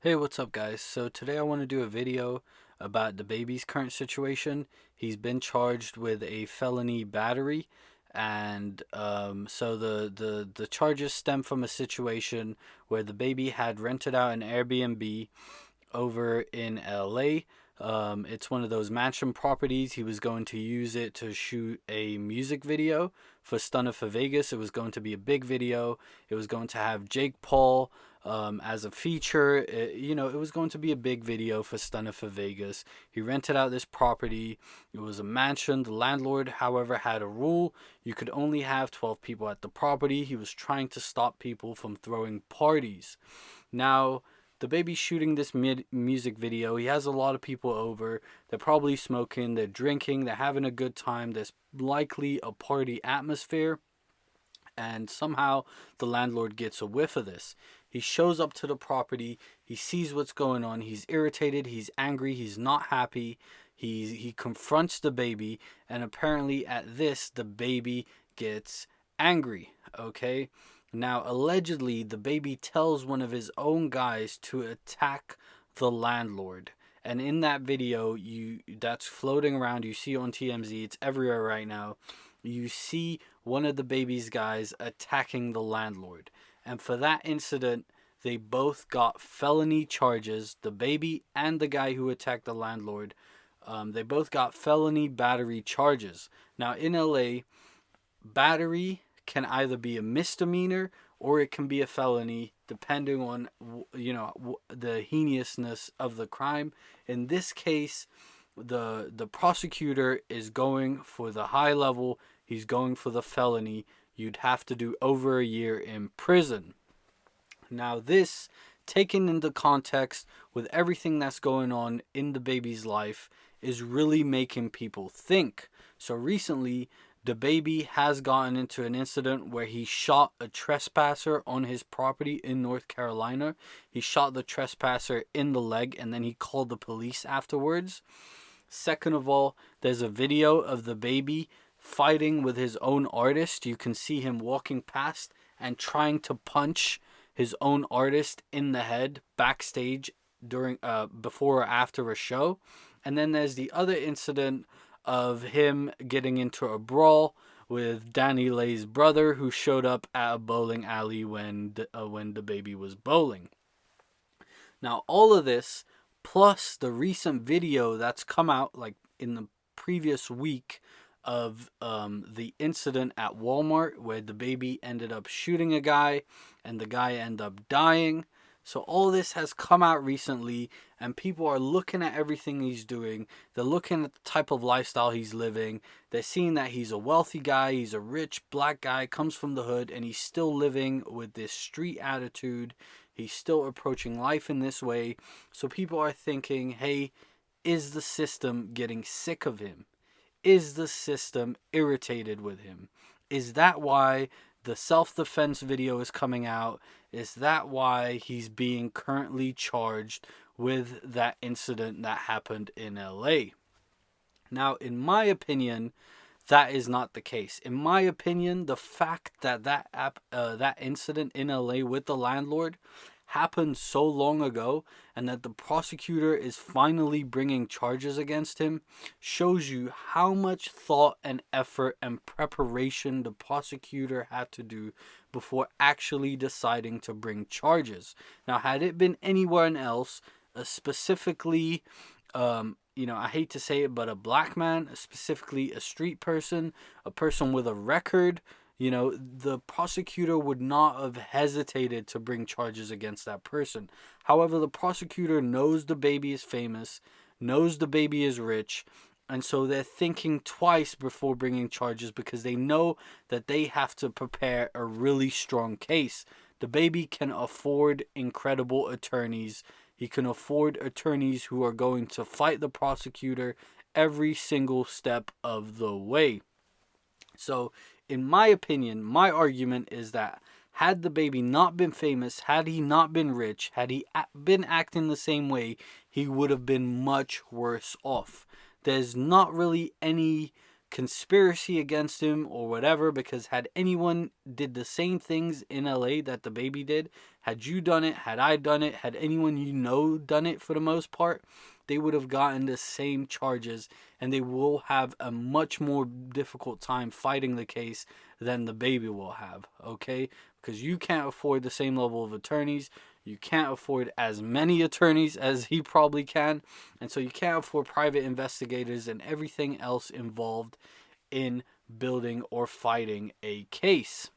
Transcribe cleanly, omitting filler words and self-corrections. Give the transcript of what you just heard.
Hey, what's up, guys? So today I want to do a video about DaBaby's current situation. He's been charged with a felony battery, and so the charges stem from a situation where DaBaby had rented out an Airbnb over in LA. It's one of those mansion properties. He was going to use it to shoot a music video for Stunner for Vegas. It was going to be a big video. It was going to have Jake Paul as a feature. It was going to be a big video for Stunner for Vegas. He rented out this property. It was a mansion. The landlord, however, had a rule. You could only have 12 people at the property. He was trying to stop people from throwing parties. Now, DaBaby's shooting this music video. He has a lot of people over. They're probably smoking, they're drinking, they're having a good time. There's likely a party atmosphere. And somehow the landlord gets a whiff of this. He shows up to the property. He sees what's going on. He's irritated. He's angry. He's not happy. He confronts DaBaby. And apparently at this, DaBaby gets angry. Okay? Now, allegedly, DaBaby tells one of his own guys to attack the landlord. And in that video, that's floating around, you see on TMZ, it's everywhere right now. You see one of DaBaby's guys attacking the landlord. And for that incident, they both got felony charges. DaBaby and the guy who attacked the landlord, they both got felony battery charges. Now, in LA, battery can either be a misdemeanor or it can be a felony, depending on the heinousness of the crime. In this case, the prosecutor is going for the high level. He's going for the felony. You'd have to do over a year in prison. Now, this, taken into context with everything that's going on in DaBaby's life, is really making people think. So recently, DaBaby has gotten into an incident where he shot a trespasser on his property in North Carolina. He shot the trespasser in the leg and then he called the police afterwards. Second of all, there's a video of DaBaby fighting with his own artist. You can see him walking past and trying to punch his own artist in the head backstage during before or after a show. And then there's the other incident of him getting into a brawl with Danny Lay's brother, who showed up at a bowling alley when DaBaby was bowling. Now, all of this, plus the recent video that's come out like in the previous week of the incident at Walmart where DaBaby ended up shooting a guy and the guy ended up dying. So all this has come out recently, and people are looking at everything he's doing. They're looking at the type of lifestyle he's living. They're seeing that he's a wealthy guy, he's a rich black guy, comes from the hood, and he's still living with this street attitude. He's still approaching life in this way. So people are thinking, hey, is the system getting sick of him? Is the system irritated with him? Is that why the self-defense video is coming out? Is that why he's being currently charged with that incident that happened in LA? Now, in my opinion, that is not the case. In my opinion, the fact that that incident in LA with the landlord happened so long ago and that the prosecutor is finally bringing charges against him shows you how much thought and effort and preparation the prosecutor had to do before actually deciding to bring charges. Now, had it been anywhere else, specifically, I hate to say it, but a black man, specifically a street person, a person with a record, the prosecutor would not have hesitated to bring charges against that person. However, the prosecutor knows DaBaby is famous, knows DaBaby is rich, and so they're thinking twice before bringing charges because they know that they have to prepare a really strong case. DaBaby can afford incredible attorneys. He can afford attorneys who are going to fight the prosecutor every single step of the way. So, in my opinion, my argument is that had DaBaby not been famous, had he not been rich, had he been acting the same way, he would have been much worse off. There's not really any conspiracy against him or whatever, because had anyone did the same things in LA that DaBaby did, had you done it, had I done it, had anyone you know done it, for the most part, they would have gotten the same charges, and they will have a much more difficult time fighting the case than DaBaby will have, okay? Because you can't afford the same level of attorneys, you can't afford as many attorneys as he probably can, and so you can't afford private investigators and everything else involved in building or fighting a case.